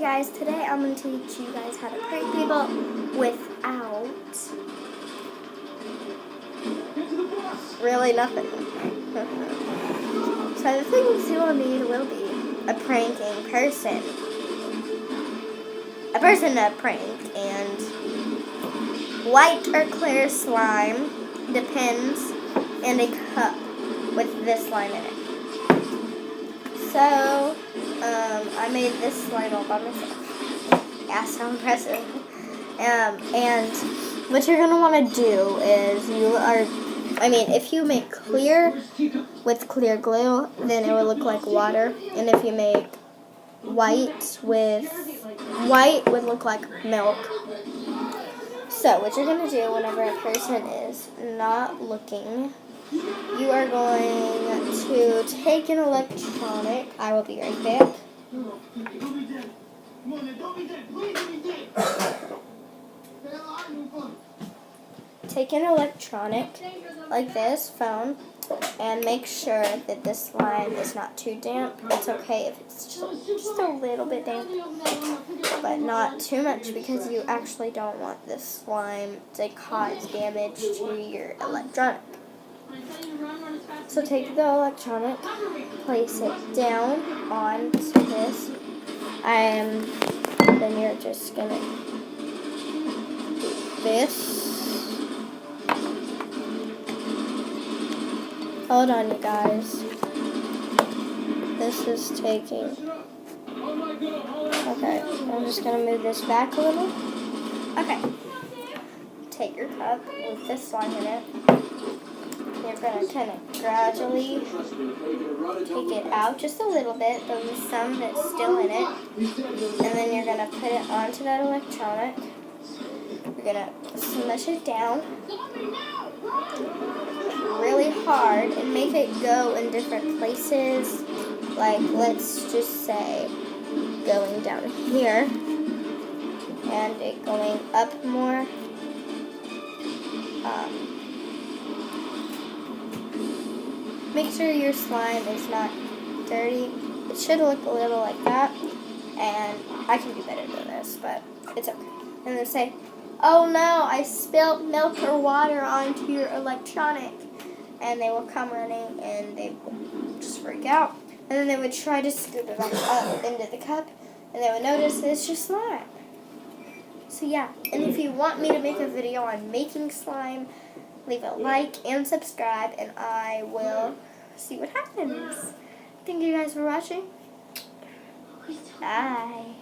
guys, today I'm going to teach you guys how to prank people without really nothing. So the things you will need will be a pranking person, a person to prank, and white or clear slime, depends, and a cup with this slime in it. So, I made this slime all by myself. Yeah, so impressive. And what you're going to want to do is if you make clear with clear glue, then it will look like water. And if you make white would look like milk. So what you're going to do whenever a person is not looking, you are going to take an electronic. I will be right back. Take an electronic like this phone and make sure that this slime is not too damp. It's okay if it's just a little bit damp, but not too much, because you actually don't want this slime to cause damage to your electronic. So take the electronic, place it down onto this, and then you're just gonna do this. Hold on, you guys. This is taking. Okay, I'm just gonna move this back a little. Okay. Take your cup with this slime in it. You're gonna kind of gradually take it out just a little bit, but with some that's still in it. And then you're gonna put it onto that electronic. You're gonna smush it down really hard and make it go in different places. Like, let's just say going down here and it going up more. Make sure your slime is not dirty. It should look a little like that, and I can do better than this, but it's okay. And then say, "Oh no, I spilled milk or water onto your electronic," and they will come running and they will just freak out, and then they would try to scoop it back up into the cup, and they would notice that it's just slime. So yeah, and if you want me to make a video on making slime, leave a like and subscribe, and I will see what happens. Thank you guys for watching. Bye.